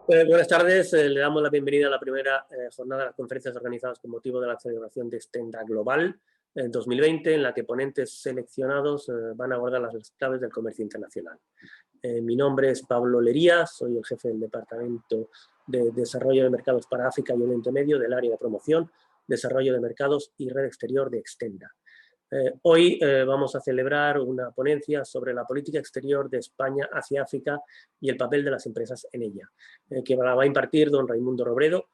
Buenas tardes, le damos la bienvenida a la primera jornada de las conferencias organizadas con motivo de la celebración de Extenda Global 2020, en la que ponentes seleccionados van a abordar las claves del comercio internacional. Mi nombre es Pablo Lería, soy el jefe del Departamento de Desarrollo de Mercados para África y Oriente Medio del área de promoción, desarrollo de mercados y red exterior de Extenda. Hoy vamos a celebrar una ponencia sobre la política exterior de España hacia África y el papel de las empresas en ella, que la va a impartir don Raimundo Robredo.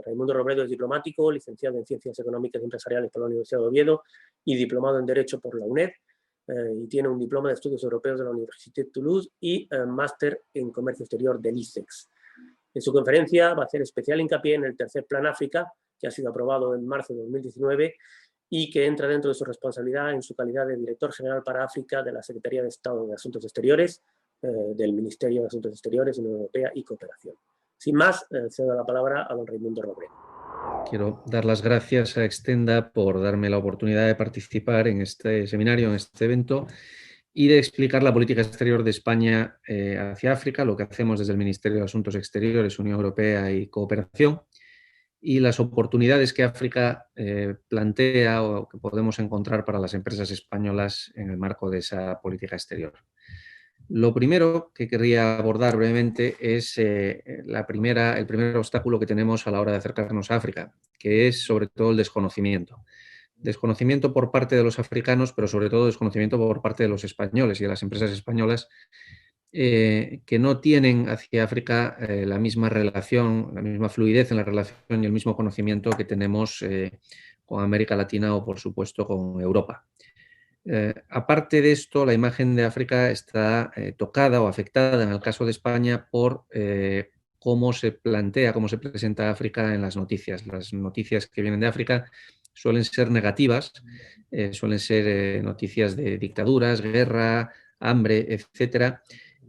Raimundo Robredo es diplomático, licenciado en Ciencias Económicas y Empresariales por la Universidad de Oviedo y diplomado en Derecho por la UNED, y tiene un diploma de Estudios Europeos de la Université de Toulouse y máster en Comercio Exterior del ICEX. En su conferencia va a hacer especial hincapié en el tercer Plan África, que ha sido aprobado en marzo de 2019 y que entra dentro de su responsabilidad en su calidad de director general para África de la Secretaría de Estado de Asuntos Exteriores, del Ministerio de Asuntos Exteriores, Unión Europea y Cooperación. Sin más, cedo la palabra a don Raimundo Robredo. Quiero dar las gracias a Extenda por darme la oportunidad de participar en este seminario, en este evento, y de explicar la política exterior de España hacia África, lo que hacemos desde el Ministerio de Asuntos Exteriores, Unión Europea y Cooperación, y las oportunidades que África plantea o que podemos encontrar para las empresas españolas en el marco de esa política exterior. Lo primero que querría abordar brevemente es el primer obstáculo que tenemos a la hora de acercarnos a África, que es sobre todo el desconocimiento. Desconocimiento por parte de los africanos, pero sobre todo desconocimiento por parte de los españoles y de las empresas españolas que no tienen hacia África la misma relación, la misma fluidez en la relación y el mismo conocimiento que tenemos con América Latina o, por supuesto, con Europa. Aparte de esto, la imagen de África está tocada o afectada, en el caso de España, por cómo se plantea, cómo se presenta África en las noticias. Las noticias que vienen de África suelen ser negativas, suelen ser noticias de dictaduras, guerra, hambre, etcétera.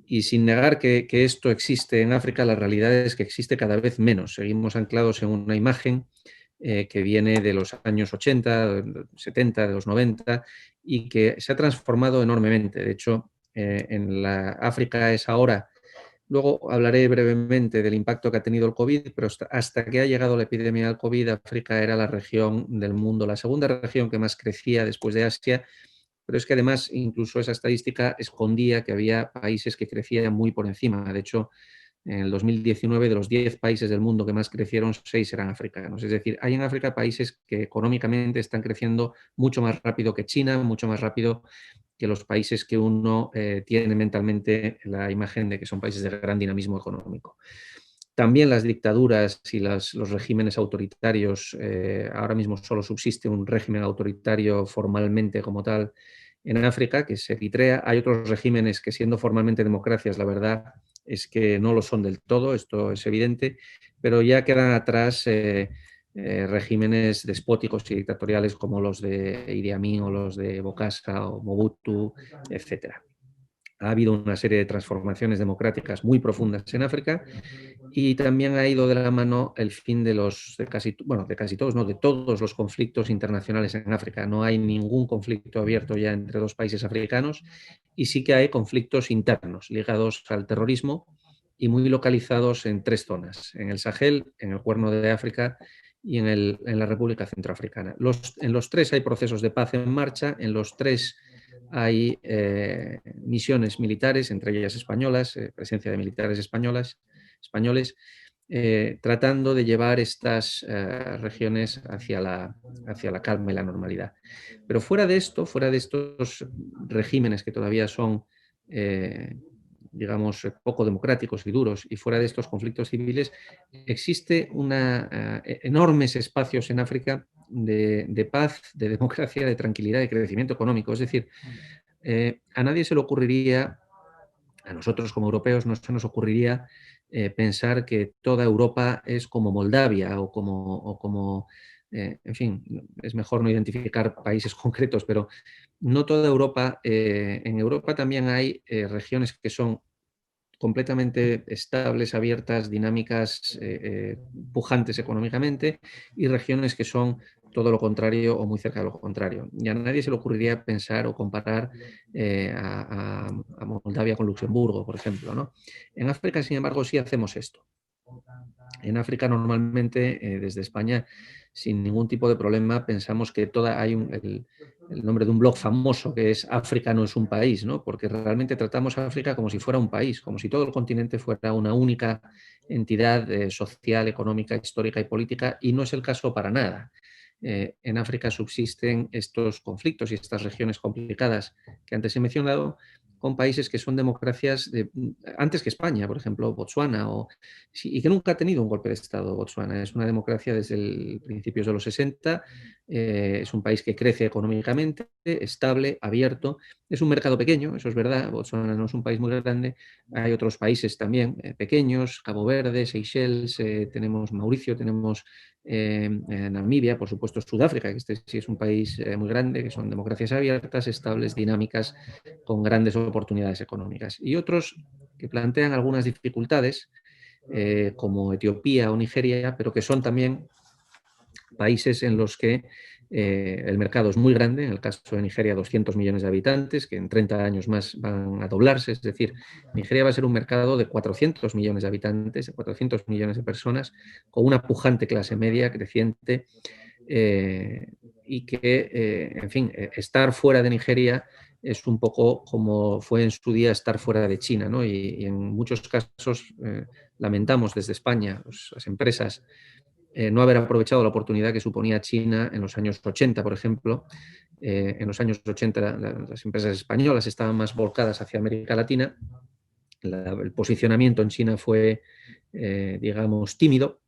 Y sin negar que esto existe en África, la realidad es que existe cada vez menos. Seguimos anclados en una imagen que viene de los años 80, 70, de los 90, y que se ha transformado enormemente. De hecho, en la África es ahora. Luego hablaré brevemente del impacto que ha tenido el COVID, pero hasta que ha llegado la epidemia del COVID, África era la región del mundo, la segunda región que más crecía después de Asia, pero es que además incluso esa estadística escondía que había países que crecían muy por encima. De hecho, en el 2019, de los 10 países del mundo que más crecieron, 6 eran africanos. Es decir, hay en África países que económicamente están creciendo mucho más rápido que China, mucho más rápido que los países que uno tiene mentalmente la imagen de que son países de gran dinamismo económico. También las dictaduras y los regímenes autoritarios, ahora mismo solo subsiste un régimen autoritario formalmente como tal en África, que es Eritrea. Hay otros regímenes que, siendo formalmente democracias, la verdad es que no lo son del todo, esto es evidente, pero ya quedan atrás regímenes despóticos y dictatoriales como los de Idi Amin o los de Bokassa o Mobutu, etcétera. Ha habido una serie de transformaciones democráticas muy profundas en África y también ha ido de la mano el fin de todos los conflictos internacionales en África. No hay ningún conflicto abierto ya entre dos países africanos y sí que hay conflictos internos ligados al terrorismo y muy localizados en 3 zonas: en el Sahel, en el Cuerno de África y en la República Centroafricana. En los 3 hay procesos de paz en marcha, en los 3 hay misiones militares, entre ellas españolas, presencia de militares españoles, tratando de llevar estas regiones hacia la calma y la normalidad. Pero fuera de esto, fuera de estos regímenes que todavía son, digamos, poco democráticos y duros, y fuera de estos conflictos civiles, existe enormes espacios en África de paz, de democracia, de tranquilidad, de crecimiento económico. Es decir, a nadie se le ocurriría, a nosotros como europeos no se nos ocurriría pensar que toda Europa es como Moldavia en fin, es mejor no identificar países concretos, pero no toda Europa. En Europa también hay regiones que son completamente estables, abiertas, dinámicas, pujantes económicamente, y regiones que son todo lo contrario o muy cerca de lo contrario. Y a nadie se le ocurriría pensar o comparar a Moldavia con Luxemburgo, por ejemplo, ¿no? En África, sin embargo, sí hacemos esto. En África normalmente desde España sin ningún tipo de problema pensamos que el nombre de un blog famoso que es África no es un país, ¿no? Porque realmente tratamos a África como si fuera un país, como si todo el continente fuera una única entidad social, económica, histórica y política, y no es el caso para nada. En África subsisten estos conflictos y estas regiones complicadas que antes he mencionado, con países que son democracias antes que España, por ejemplo, Botsuana, y que nunca ha tenido un golpe de Estado. Botsuana es una democracia desde principios de los 60, es un país que crece económicamente, estable, abierto, es un mercado pequeño, eso es verdad. Botsuana no es un país muy grande, hay otros países también pequeños, Cabo Verde, Seychelles, tenemos Mauricio, tenemos Namibia, por supuesto Sudáfrica, que este sí es un país muy grande, que son democracias abiertas, estables, dinámicas, con grandes oportunidades económicas. Y otros que plantean algunas dificultades, como Etiopía o Nigeria, pero que son también países en los que el mercado es muy grande. En el caso de Nigeria, 200 millones de habitantes, que en 30 años más van a doblarse. Es decir, Nigeria va a ser un mercado de 400 millones de habitantes, de 400 millones de personas, con una pujante clase media creciente, y que, en fin, estar fuera de Nigeria es un poco como fue en su día estar fuera de China, ¿no? Y en muchos casos lamentamos desde España, pues, las empresas, no haber aprovechado la oportunidad que suponía China en los años 80, por ejemplo. En los años 80 las empresas españolas estaban más volcadas hacia América Latina. El posicionamiento en China fue, digamos, tímido,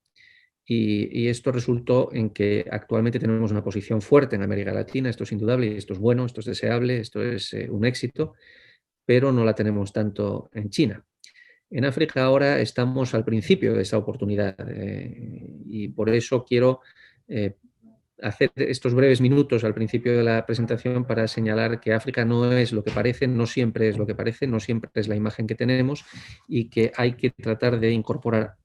y esto resultó en que actualmente tenemos una posición fuerte en América Latina. Esto es indudable y esto es bueno, esto es deseable, esto es un éxito, pero no la tenemos tanto en China. En África ahora estamos al principio de esa oportunidad, y por eso quiero eh, hacer estos breves minutos al principio de la presentación para señalar que África no es lo que parece, no siempre es lo que parece, no siempre es la imagen que tenemos, y que hay que tratar de incorporar,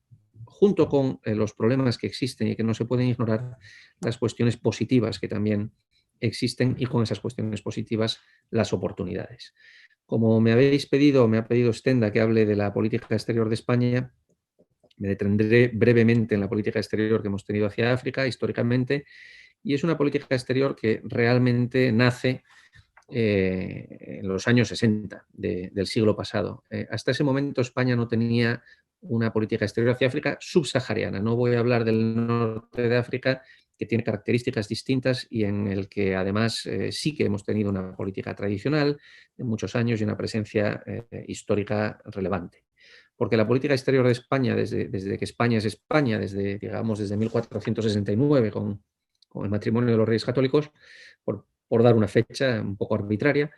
junto con los problemas que existen y que no se pueden ignorar, las cuestiones positivas que también existen, y con esas cuestiones positivas las oportunidades. Como me habéis pedido, me ha pedido Stenda que hable de la política exterior de España, me detendré brevemente en la política exterior que hemos tenido hacia África históricamente, y es una política exterior que realmente nace en los años 60 del siglo pasado. Hasta ese momento España no tenía una política exterior hacia África subsahariana. No voy a hablar del norte de África, que tiene características distintas y en el que además sí que hemos tenido una política tradicional de muchos años y una presencia histórica relevante. Porque la política exterior de España, desde que España es España, digamos, desde 1469, con el matrimonio de los Reyes Católicos, por dar una fecha un poco arbitraria,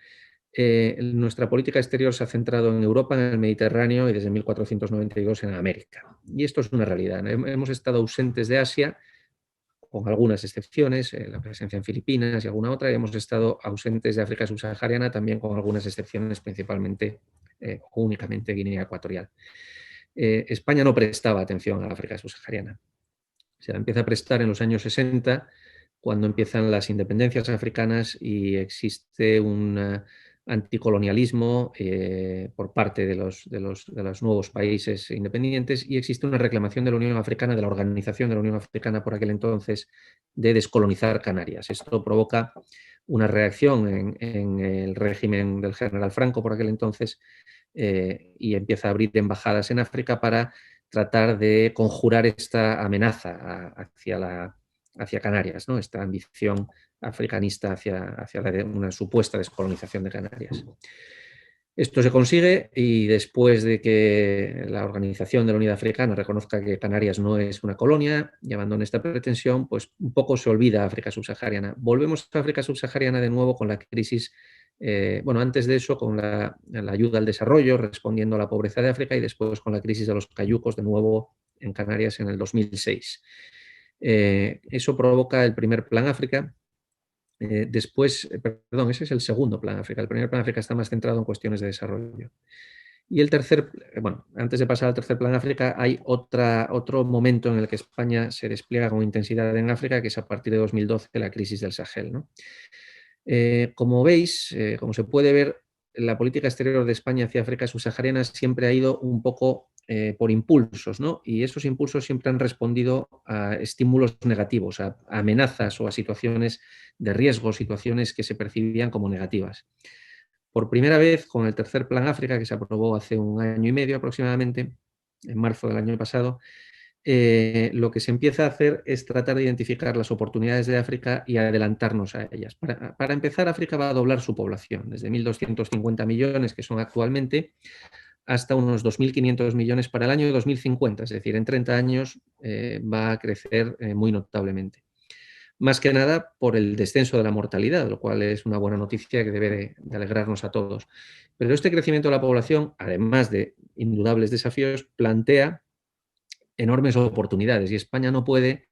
nuestra política exterior se ha centrado en Europa, en el Mediterráneo, y desde 1492 en América. Y esto es una realidad. Hemos estado ausentes de Asia, con algunas excepciones, la presencia en Filipinas y alguna otra, y hemos estado ausentes de África subsahariana también, con algunas excepciones, principalmente únicamente Guinea Ecuatorial. España no prestaba atención a África subsahariana. Se la empieza a prestar en los años 60, cuando empiezan las independencias africanas y existe un anticolonialismo por parte de los nuevos países independientes, y existe una reclamación de la Unión Africana, de la Organización de la Unión Africana por aquel entonces, de descolonizar Canarias. Esto provoca una reacción en el régimen del general Franco por aquel entonces, y empieza a abrir embajadas en África para tratar de conjurar esta amenaza hacia Canarias, ¿no? Esta ambición africanista hacia una supuesta descolonización de Canarias. Esto se consigue, y después de que la Organización de la Unidad Africana reconozca que Canarias no es una colonia y abandone esta pretensión, pues un poco se olvida África subsahariana. Volvemos a África subsahariana de nuevo con la crisis, bueno, antes de eso con la ayuda al desarrollo, respondiendo a la pobreza de África, y después con la crisis de los cayucos de nuevo en Canarias en el 2006. Eso provoca el primer Plan África. Perdón, ese es el segundo Plan África. El primer Plan África está más centrado en cuestiones de desarrollo. Y el tercer, bueno, antes de pasar al tercer Plan África, hay otro momento en el que España se despliega con intensidad en África, que es a partir de 2012, la crisis del Sahel, ¿no? Como veis, como se puede ver, la política exterior de España hacia África subsahariana siempre ha ido un poco por impulsos, ¿no? Y esos impulsos siempre han respondido a estímulos negativos, a amenazas o a situaciones de riesgo, situaciones que se percibían como negativas. Por primera vez, con el tercer Plan África, que se aprobó hace 1 año y medio aproximadamente, en marzo del año pasado, lo que se empieza a hacer es tratar de identificar las oportunidades de África y adelantarnos a ellas. Para empezar, África va a doblar su población, desde 1.250 millones, que son actualmente, hasta unos 2.500 millones para el año 2050, es decir, en 30 años va a crecer muy notablemente. Más que nada por el descenso de la mortalidad, lo cual es una buena noticia que debe de alegrarnos a todos. Pero este crecimiento de la población, además de indudable desafíos, plantea enormes oportunidades y España no puede,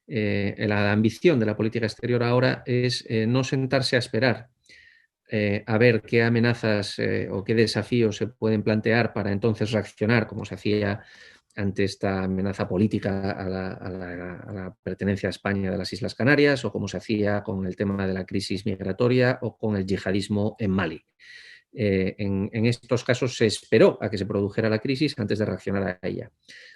la ambición de la política exterior ahora es no sentarse a esperar a ver qué amenazas o qué desafíos se pueden plantear para entonces reaccionar, como se hacía ante esta amenaza política a la pertenencia a España de las Islas Canarias, o como se hacía con el tema de la crisis migratoria o con el yihadismo en Mali. En estos casos se esperó a que se produjera la crisis antes de reaccionar a ella.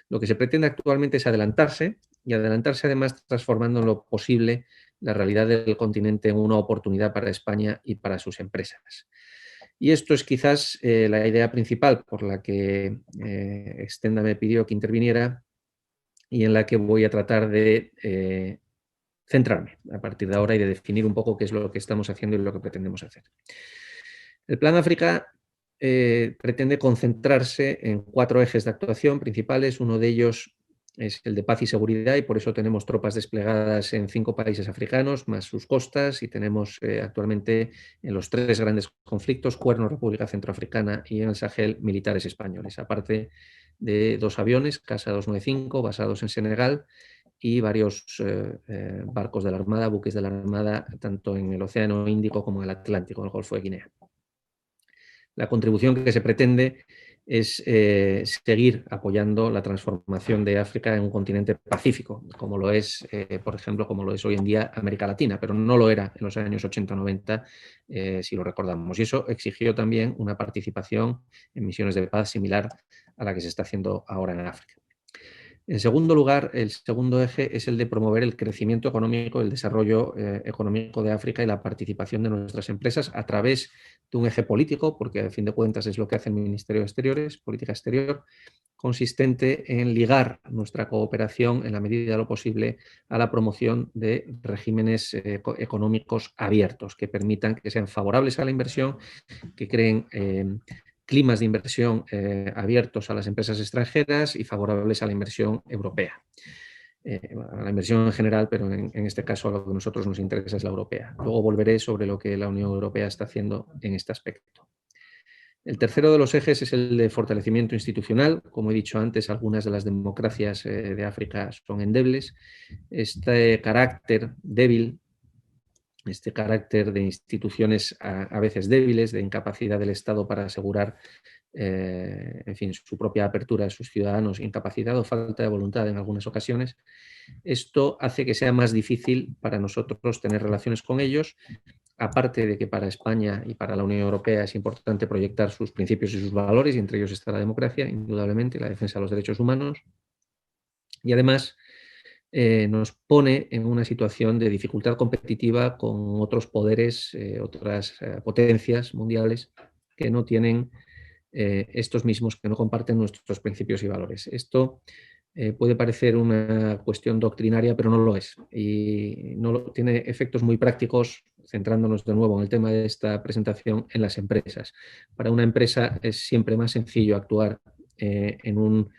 Lo que se pretende actualmente es adelantarse, y adelantarse además transformando en lo posible la realidad del continente en una oportunidad para España y para sus empresas. Y esto es quizás la idea principal por la que Extenda me pidió que interviniera y en la que voy a tratar de centrarme a partir de ahora y de definir un poco qué es lo que estamos haciendo y lo que pretendemos hacer. El Plan África pretende concentrarse en 4 ejes de actuación principales. Uno de ellos es el de paz y seguridad, y por eso tenemos tropas desplegadas en 5 países africanos, más sus costas, y tenemos actualmente en los 3 grandes conflictos, Cuerno, República Centroafricana, y en el Sahel, militares españoles, aparte de 2 aviones, Casa 295, basados en Senegal, y varios barcos de la Armada, buques de la Armada, tanto en el Océano Índico como en el Atlántico, en el Golfo de Guinea. La contribución que se pretende es seguir apoyando la transformación de África en un continente pacífico, como lo es, por ejemplo, como lo es hoy en día América Latina, pero no lo era en los años 80-90, si lo recordamos. Y eso exigió también una participación en misiones de paz similar a la que se está haciendo ahora en África. En segundo lugar, el segundo eje es el de promover el crecimiento económico, el desarrollo económico de África y la participación de nuestras empresas a través de un eje político, porque a fin de cuentas es lo que hace el Ministerio de Exteriores, política exterior, consistente en ligar nuestra cooperación en la medida de lo posible a la promoción de regímenes económicos abiertos que permitan que sean favorables a la inversión, que creen climas de inversión abiertos a las empresas extranjeras y favorables a la inversión europea. A la inversión en general, pero en este caso a lo que a nosotros nos interesa es la europea. Luego volveré sobre lo que la Unión Europea está haciendo en este aspecto. El tercero de los ejes es el de fortalecimiento institucional. Como he dicho antes, algunas de las democracias de África son endebles. Este carácter débil, este carácter de instituciones a veces débiles, de incapacidad del Estado para asegurar en fin, su propia apertura a sus ciudadanos, incapacidad o falta de voluntad en algunas ocasiones, esto hace que sea más difícil para nosotros tener relaciones con ellos, aparte de que para España y para la Unión Europea es importante proyectar sus principios y sus valores, y entre ellos está la democracia, indudablemente, la defensa de los derechos humanos, y además nos pone en una situación de dificultad competitiva con otros poderes, otras potencias mundiales que no tienen estos mismos, que no comparten nuestros principios y valores. Esto puede parecer una cuestión doctrinaria, pero no lo es. Y tiene efectos muy prácticos, centrándonos de nuevo en el tema de esta presentación, en las empresas. Para una empresa es siempre más sencillo actuar en un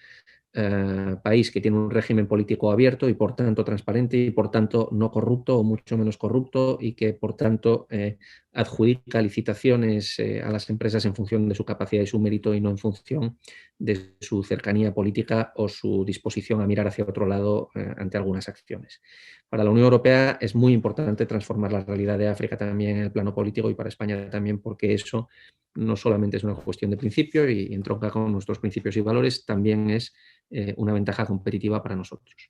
país que tiene un régimen político abierto y por tanto transparente y por tanto no corrupto o mucho menos corrupto, y que por tanto adjudica licitaciones a las empresas en función de su capacidad y su mérito y no en función de su cercanía política o su disposición a mirar hacia otro lado ante algunas acciones. Para la Unión Europea es muy importante transformar la realidad de África también en el plano político, y para España también, porque eso no solamente es una cuestión de principio y entronca con nuestros principios y valores, también es una ventaja competitiva para nosotros.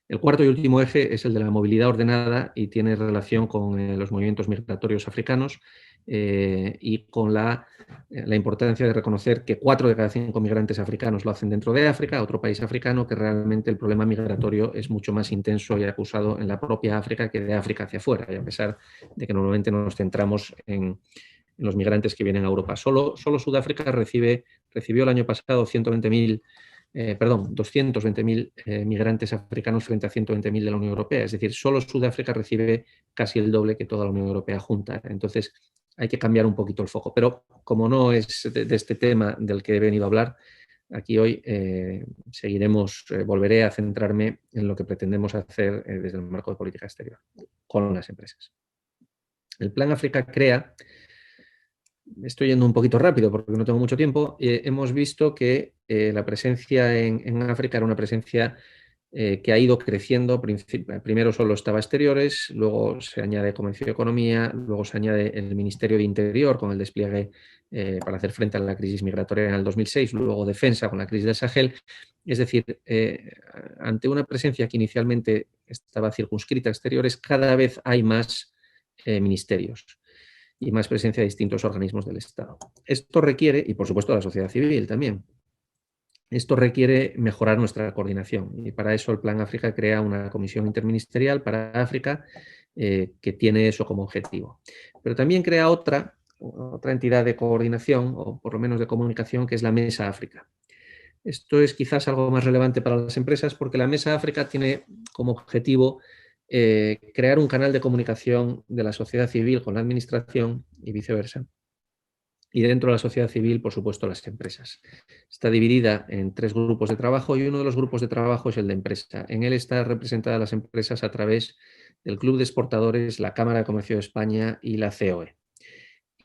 El cuarto y último eje es el de la movilidad ordenada y tiene relación con los movimientos migratorios africanos y con la importancia de reconocer que 4 de cada 5 migrantes africanos lo hacen dentro de África, otro país africano, que realmente el problema migratorio es mucho más intenso y acusado en la propia África que de África hacia afuera, y a pesar de que normalmente nos centramos en los migrantes que vienen a Europa. Solo Sudáfrica recibió el año pasado 220.000 migrantes africanos frente a 120.000 de la Unión Europea. Es decir, solo Sudáfrica recibe casi el doble que toda la Unión Europea junta. Entonces, hay que cambiar un poquito el foco. Pero como no es de este tema del que he venido a hablar, aquí hoy volveré a centrarme en lo que pretendemos hacer desde el marco de política exterior con las empresas. El Plan África crea... Estoy yendo un poquito rápido porque no tengo mucho tiempo. Hemos visto que la presencia en África era una presencia que ha ido creciendo. Primero solo estaba Exteriores, luego se añade Comercio y Economía, luego se añade el Ministerio de Interior con el despliegue para hacer frente a la crisis migratoria en el 2006, luego Defensa con la crisis del Sahel. Es decir, ante una presencia que inicialmente estaba circunscrita a Exteriores, cada vez hay más ministerios y más presencia de distintos organismos del Estado. Esto requiere, y por supuesto la sociedad civil también, esto requiere mejorar nuestra coordinación y para eso el Plan África crea una comisión interministerial para África que tiene eso como objetivo. Pero también crea otra entidad de coordinación o por lo menos de comunicación que es la Mesa África. Esto es quizás algo más relevante para las empresas porque la Mesa África tiene como objetivo crear un canal de comunicación de la sociedad civil con la administración y viceversa. Y dentro de la sociedad civil, por supuesto, las empresas. Está dividida en 3 grupos de trabajo y uno de los grupos de trabajo es el de empresa. En él están representadas las empresas a través del Club de Exportadores, la Cámara de Comercio de España y la COE.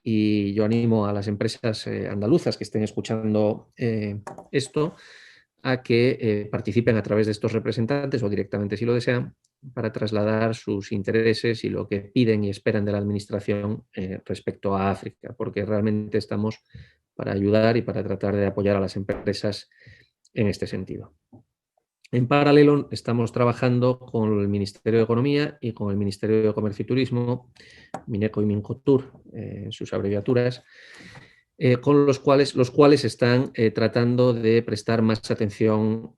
Y yo animo a las empresas andaluzas que estén escuchando esto a que participen a través de estos representantes o directamente si lo desean para trasladar sus intereses y lo que piden y esperan de la administración respecto a África, porque realmente estamos para ayudar y para tratar de apoyar a las empresas en este sentido. En paralelo, estamos trabajando con el Ministerio de Economía y con el Ministerio de Comercio y Turismo, Mineco y Mincotur, en sus abreviaturas, con los cuales están tratando de prestar más atención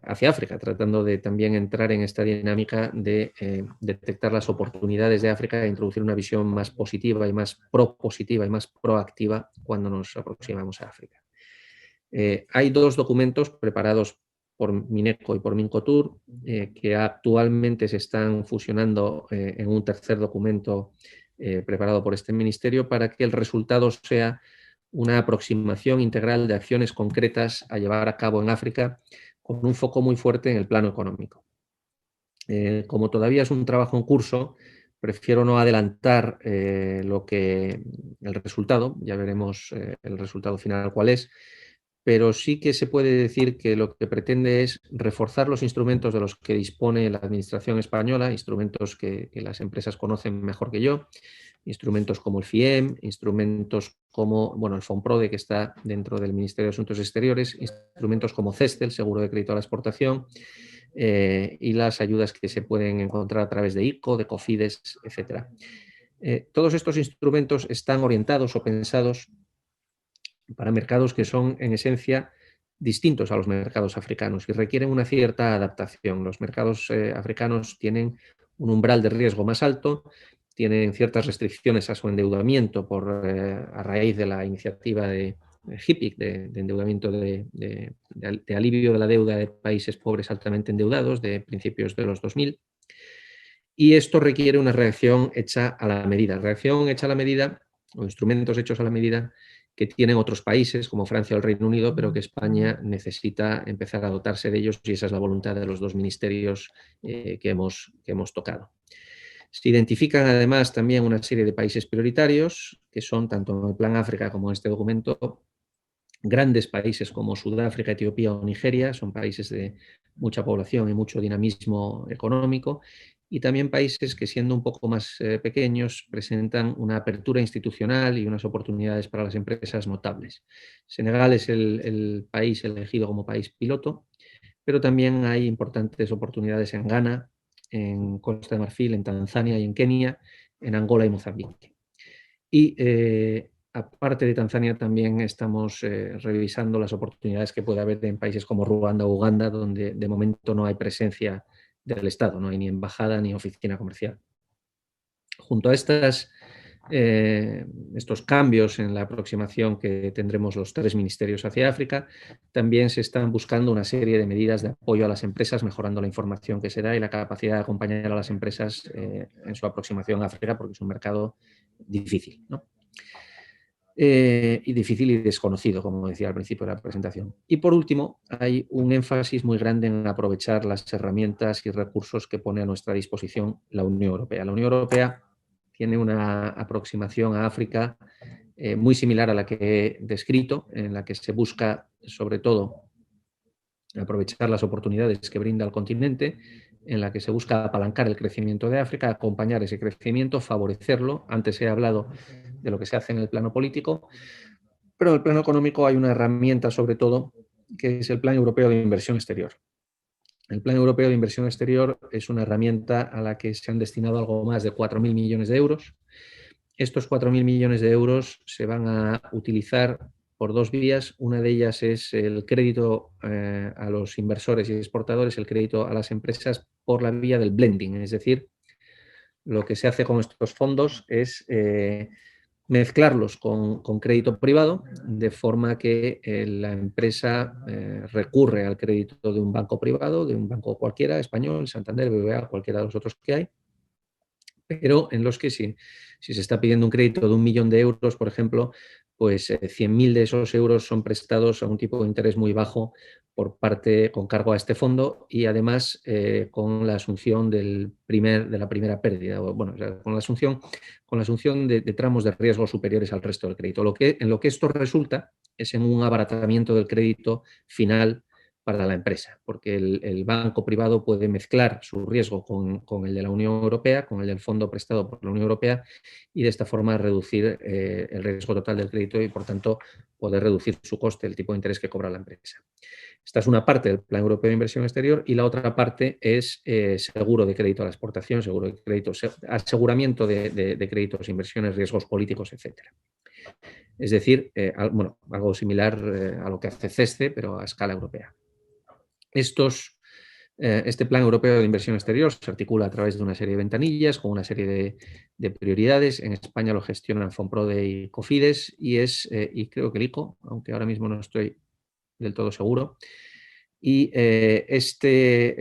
hacia África, tratando de también entrar en esta dinámica de detectar las oportunidades de África e introducir una visión más positiva y más propositiva y más proactiva cuando nos aproximamos a África. Hay 2 documentos preparados por Mineco y por Mincotur que actualmente se están fusionando en un tercer documento preparado por este ministerio para que el resultado sea una aproximación integral de acciones concretas a llevar a cabo en África con un foco muy fuerte en el plano económico. Como todavía es un trabajo en curso, prefiero no adelantar el resultado, ya veremos el resultado final cuál es, pero sí que se puede decir que lo que pretende es reforzar los instrumentos de los que dispone la Administración española, instrumentos que las empresas conocen mejor que yo, instrumentos como el FIEM, instrumentos como el FONPRODE, que está dentro del Ministerio de Asuntos Exteriores, instrumentos como CESTE, el Seguro de Crédito a la Exportación, y las ayudas que se pueden encontrar a través de ICO, de COFIDES, etc. Todos estos instrumentos están orientados o pensados para mercados que son, en esencia, distintos a los mercados africanos y requieren una cierta adaptación. Los mercados africanos tienen un umbral de riesgo más alto, tienen ciertas restricciones a su endeudamiento a raíz de la iniciativa de HIPC, de endeudamiento de alivio de la deuda de países pobres altamente endeudados de principios de los 2000. Y esto requiere una reacción hecha a la medida. Reacción hecha a la medida o instrumentos hechos a la medida que tienen otros países como Francia o el Reino Unido, pero que España necesita empezar a dotarse de ellos y esa es la voluntad de los 2 ministerios que hemos tocado. Se identifican además también una serie de países prioritarios que son tanto en el Plan África como en este documento grandes países como Sudáfrica, Etiopía o Nigeria, son países de mucha población y mucho dinamismo económico, y también países que siendo un poco más pequeños presentan una apertura institucional y unas oportunidades para las empresas notables. Senegal es el país elegido como país piloto, pero también hay importantes oportunidades en Ghana, en Costa de Marfil, en Tanzania y en Kenia, en Angola y Mozambique. Y aparte de Tanzania, también estamos revisando las oportunidades que puede haber en países como Ruanda o Uganda, donde de momento no hay presencia del Estado, no hay ni embajada ni oficina comercial. Junto a estos cambios en la aproximación que tendremos los 3 ministerios hacia África, también se están buscando una serie de medidas de apoyo a las empresas, mejorando la información que se da y la capacidad de acompañar a las empresas en su aproximación a África, porque es un mercado difícil, ¿no? Y difícil y desconocido, como decía al principio de la presentación. Y por último, hay un énfasis muy grande en aprovechar las herramientas y recursos que pone a nuestra disposición la Unión Europea. La Unión Europea tiene una aproximación a África muy similar a la que he descrito, en la que se busca, sobre todo, aprovechar las oportunidades que brinda el continente, en la que se busca apalancar el crecimiento de África, acompañar ese crecimiento, favorecerlo. Antes he hablado de lo que se hace en el plano político, pero en el plano económico hay una herramienta, sobre todo, que es el Plan Europeo de Inversión Exterior. El Plan Europeo de Inversión Exterior es una herramienta a la que se han destinado algo más de 4.000 millones de euros. Estos 4.000 millones de euros se van a utilizar por 2 vías. Una de ellas es el crédito a los inversores y exportadores, el crédito a las empresas por la vía del blending. Es decir, lo que se hace con estos fondos es mezclarlos con crédito privado, de forma que la empresa recurre al crédito de un banco privado, de un banco cualquiera, español, Santander, BBVA, cualquiera de los otros que hay, pero en los que si se está pidiendo un crédito de 1 millón de euros, por ejemplo, pues 100.000 de esos euros son prestados a un tipo de interés muy bajo por parte, con cargo a este fondo y además con la asunción de la primera pérdida, bueno, o sea, con la asunción de tramos de riesgo superiores al resto del crédito. En lo que esto resulta es en un abaratamiento del crédito final para la empresa, porque el banco privado puede mezclar su riesgo con el de la Unión Europea, con el del fondo prestado por la Unión Europea, y de esta forma reducir el riesgo total del crédito y, por tanto, poder reducir su coste, el tipo de interés que cobra la empresa. Esta es una parte del Plan Europeo de Inversión Exterior y la otra parte es seguro de crédito a la exportación, seguro de crédito, aseguramiento de créditos, inversiones, riesgos políticos, etcétera. Es decir, algo similar a lo que hace CESCE, pero a escala europea. Este Plan Europeo de Inversión Exterior se articula a través de una serie de ventanillas con una serie de prioridades. En España lo gestionan Fonprode y Cofides y creo que el ICO, aunque ahora mismo no estoy del todo seguro. Y este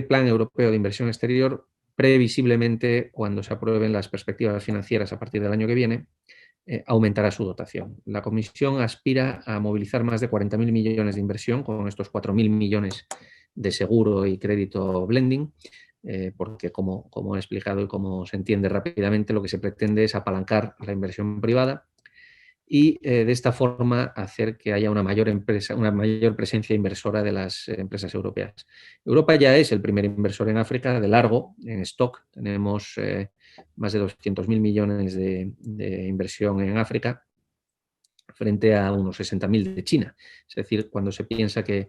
Plan Europeo de Inversión Exterior, previsiblemente, cuando se aprueben las perspectivas financieras a partir del año que viene, aumentará su dotación. La Comisión aspira a movilizar más de 40.000 millones de inversión con estos 4.000 millones de seguro y crédito blending, porque como he explicado y como se entiende rápidamente, lo que se pretende es apalancar la inversión privada y de esta forma hacer que haya una mayor presencia inversora de las empresas europeas. Europa ya es el primer inversor en África de largo, en stock. Tenemos más de 200.000 millones de inversión en África frente a unos 60.000 de China. Es decir, cuando se piensa que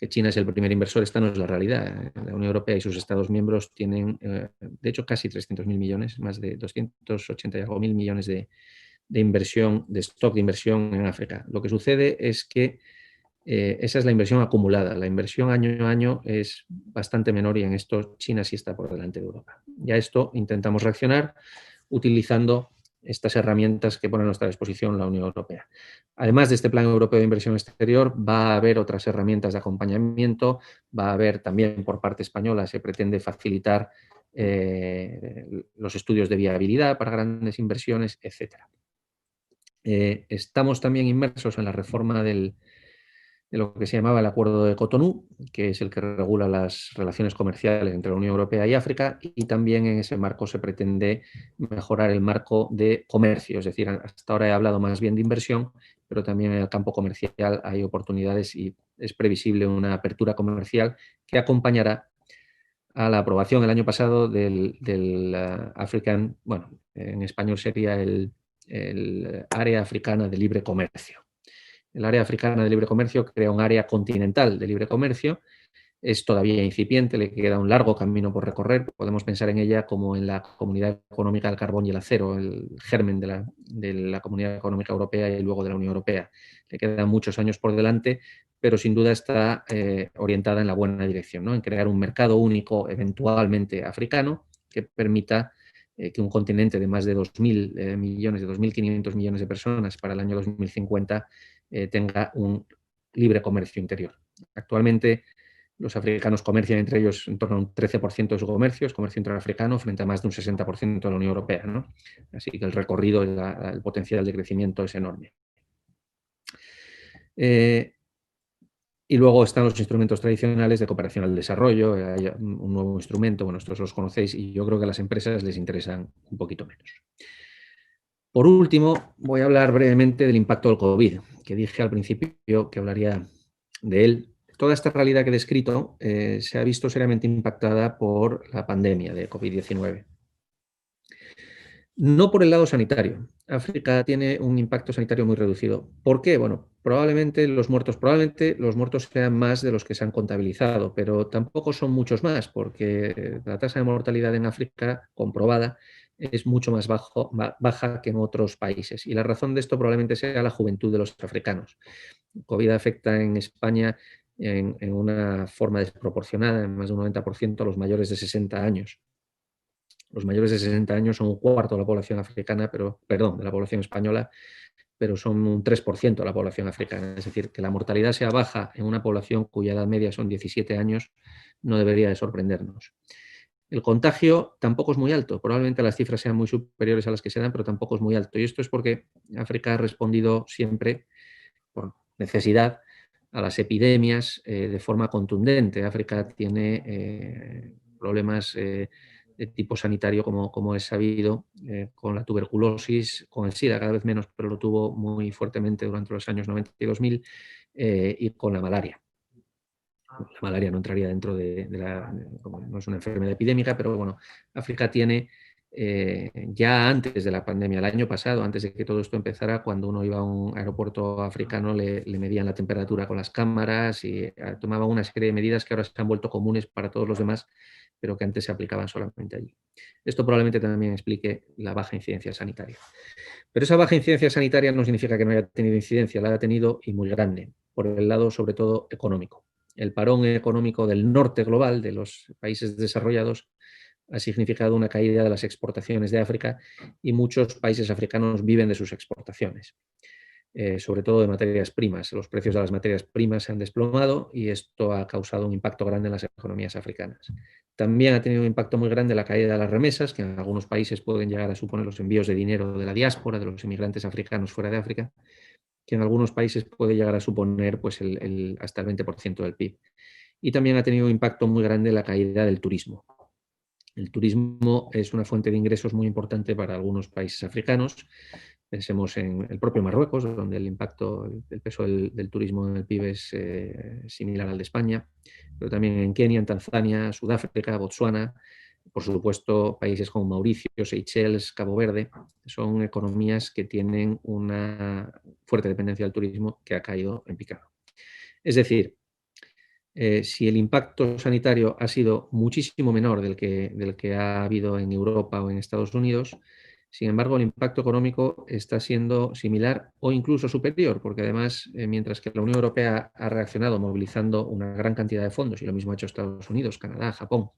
China es el primer inversor, esta no es la realidad. La Unión Europea y sus Estados miembros tienen, de hecho, casi 300.000 millones, más de 280 y algo mil millones de inversión, de stock de inversión en África. Lo que sucede es que esa es la inversión acumulada. La inversión año a año es bastante menor y en esto China sí está por delante de Europa. Y a esto intentamos reaccionar utilizando estas herramientas que pone a nuestra disposición la Unión Europea. Además de este Plan Europeo de Inversión Exterior, va a haber otras herramientas de acompañamiento, va a haber también por parte española, se pretende facilitar los estudios de viabilidad para grandes inversiones, etcétera. Estamos también inmersos en la reforma de lo que se llamaba el Acuerdo de Cotonú, que es el que regula las relaciones comerciales entre la Unión Europea y África, y también en ese marco se pretende mejorar el marco de comercio. Es decir, hasta ahora he hablado más bien de inversión, pero también en el campo comercial hay oportunidades y es previsible una apertura comercial que acompañará a la aprobación el año pasado del African, bueno, en español sería el Área Africana de Libre Comercio. El Área Africana de Libre Comercio crea un área continental de libre comercio es todavía incipiente, le queda un largo camino por recorrer. Podemos pensar en ella como en la Comunidad Económica del Carbón y el Acero, el germen de la Comunidad Económica Europea y luego de la Unión Europea. Le quedan muchos años por delante, pero sin duda está orientada en la buena dirección, ¿no? En crear un mercado único, eventualmente africano, que permita que un continente de más de 2.000 millones, de 2.500 millones de personas para el año 2050 tenga un libre comercio interior. Actualmente, los africanos comercian entre ellos en torno a un 13% de su comercio, es comercio intraafricano, frente a más de un 60% de la Unión Europea, ¿no? Así que el recorrido y el potencial de crecimiento es enorme. Y luego están los instrumentos tradicionales de cooperación al desarrollo. Hay un nuevo instrumento, bueno, estos los conocéis y yo creo que a las empresas les interesan un poquito menos. Por último, voy a hablar brevemente del impacto del COVID, que dije al principio que hablaría de él. Toda esta realidad que he descrito se ha visto seriamente impactada por la pandemia de COVID-19. No por el lado sanitario. África tiene un impacto sanitario muy reducido. ¿Por qué? Bueno, probablemente los muertos sean más de los que se han contabilizado, pero tampoco son muchos más, porque la tasa de mortalidad en África comprobada es mucho más baja que en otros países. Y la razón de esto probablemente sea la juventud de los africanos. El COVID afecta en España en una forma desproporcionada, en más de un 90% a los mayores de 60 años. Los mayores de 60 años son un cuarto de la población africana, de la población española, pero son un 3% de la población africana. Es decir, que la mortalidad sea baja en una población cuya edad media son 17 años no debería de sorprendernos. El contagio tampoco es muy alto, probablemente las cifras sean muy superiores a las que se dan, pero tampoco es muy alto. Y esto es porque África ha respondido siempre, por necesidad, a las epidemias de forma contundente. África tiene problemas de tipo sanitario, como es sabido, con la tuberculosis, con el SIDA cada vez menos, pero lo tuvo muy fuertemente durante los años 90 y 2000, y con la malaria. La malaria no entraría dentro no es una enfermedad epidémica, pero bueno, África tiene ya antes de la pandemia, el año pasado, antes de que todo esto empezara, cuando uno iba a un aeropuerto africano le medían la temperatura con las cámaras y tomaban una serie de medidas que ahora se han vuelto comunes para todos los demás, pero que antes se aplicaban solamente allí. Esto probablemente también explique la baja incidencia sanitaria. Pero esa baja incidencia sanitaria no significa que no haya tenido incidencia, la ha tenido y muy grande, por el lado sobre todo económico. El parón económico del norte global, de los países desarrollados, ha significado una caída de las exportaciones de África y muchos países africanos viven de sus exportaciones, sobre todo de materias primas. Los precios de las materias primas se han desplomado y esto ha causado un impacto grande en las economías africanas. También ha tenido un impacto muy grande la caída de las remesas, que en algunos países pueden llegar a suponer los envíos de dinero de la diáspora, de los inmigrantes africanos fuera de África, que en algunos países puede llegar a suponer pues, hasta el 20% del PIB. Y también ha tenido un impacto muy grande la caída del turismo. El turismo es una fuente de ingresos muy importante para algunos países africanos. Pensemos en el propio Marruecos, donde el impacto, el peso del turismo en el PIB es similar al de España, pero también en Kenia, en Tanzania, Sudáfrica, Botsuana, por supuesto, países como Mauricio, Seychelles, Cabo Verde, son economías que tienen una fuerte dependencia del turismo que ha caído en picado. Es decir, si el impacto sanitario ha sido muchísimo menor del que ha habido en Europa o en Estados Unidos, sin embargo, el impacto económico está siendo similar o incluso superior, porque además, mientras que la Unión Europea ha reaccionado movilizando una gran cantidad de fondos, y lo mismo ha hecho Estados Unidos, Canadá, Japón,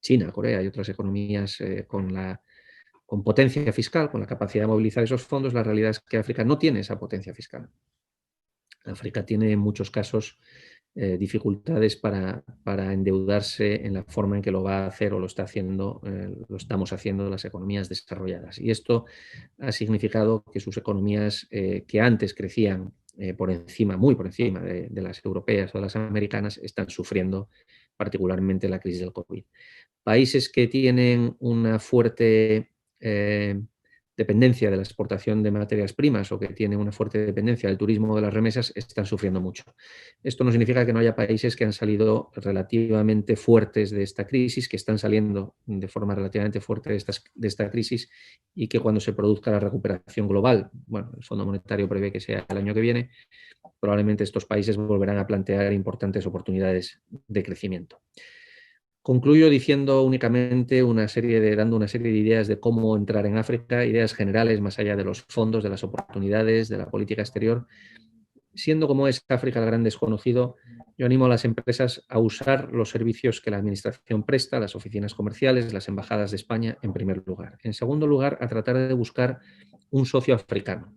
China, Corea y otras economías con potencia fiscal, con la capacidad de movilizar esos fondos, la realidad es que África no tiene esa potencia fiscal. África tiene en muchos casos dificultades para endeudarse en la forma en que lo va a hacer o lo estamos haciendo las economías desarrolladas. Y esto ha significado que sus economías que antes crecían muy por encima de las europeas o de las americanas, están sufriendo particularmente la crisis del COVID. Países que tienen una fuerte dependencia de la exportación de materias primas o que tiene una fuerte dependencia del turismo o de las remesas están sufriendo mucho. Esto no significa que no haya países que han salido relativamente fuertes de esta crisis, que están saliendo de forma relativamente fuerte de esta crisis y que cuando se produzca la recuperación global, bueno, el Fondo Monetario prevé que sea el año que viene, probablemente estos países volverán a plantear importantes oportunidades de crecimiento. Concluyo diciendo únicamente dando una serie de ideas de cómo entrar en África, ideas generales más allá de los fondos, de las oportunidades, de la política exterior. Siendo como es África el gran desconocido, yo animo a las empresas a usar los servicios que la administración presta, las oficinas comerciales, las embajadas de España, en primer lugar. En segundo lugar, a tratar de buscar un socio africano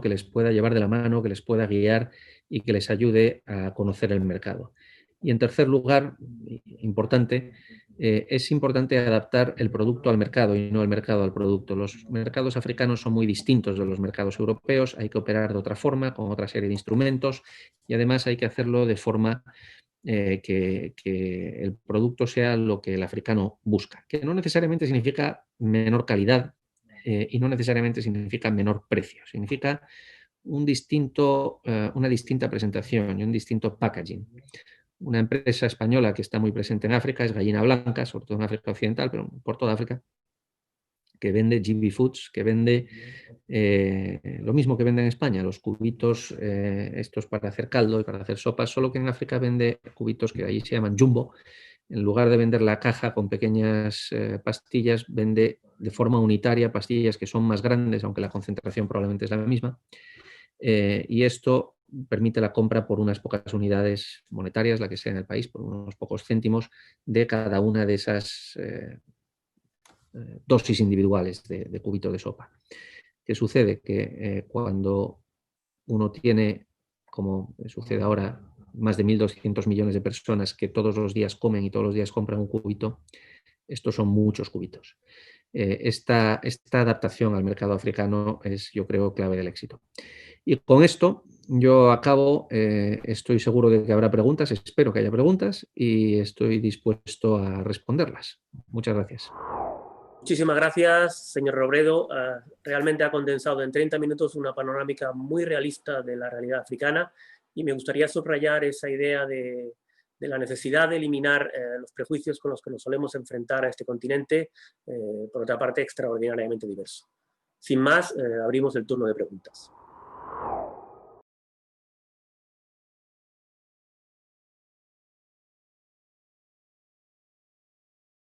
que les pueda llevar de la mano, que les pueda guiar y que les ayude a conocer el mercado. Y en tercer lugar, importante, es importante adaptar el producto al mercado y no el mercado al producto. Los mercados africanos son muy distintos de los mercados europeos, hay que operar de otra forma, con otra serie de instrumentos y además hay que hacerlo de forma que el producto sea lo que el africano busca, que no necesariamente significa menor calidad y no necesariamente significa menor precio, significa una distinta presentación y un distinto packaging. Una empresa española que está muy presente en África es Gallina Blanca, sobre todo en África Occidental, pero por toda África, que vende GB Foods, que vende lo mismo que vende en España, los cubitos estos para hacer caldo y para hacer sopas, solo que en África vende cubitos que allí se llaman jumbo. En lugar de vender la caja con pequeñas pastillas, vende de forma unitaria pastillas que son más grandes, aunque la concentración probablemente es la misma. Y esto permite la compra por unas pocas unidades monetarias, la que sea en el país, por unos pocos céntimos de cada una de esas dosis individuales de cubito de sopa. ¿Qué sucede? Que cuando uno tiene, como sucede ahora, más de 1.200 millones de personas que todos los días comen y todos los días compran un cubito, estos son muchos cubitos. Esta adaptación al mercado africano es, yo creo, clave del éxito. Y con esto yo acabo, estoy seguro de que habrá preguntas, espero que haya preguntas y estoy dispuesto a responderlas. Muchas gracias. Muchísimas gracias, señor Robredo. Realmente ha condensado en 30 minutos una panorámica muy realista de la realidad africana y me gustaría subrayar esa idea de la necesidad de eliminar los prejuicios con los que nos solemos enfrentar a este continente, por otra parte extraordinariamente diverso. Sin más, abrimos el turno de preguntas.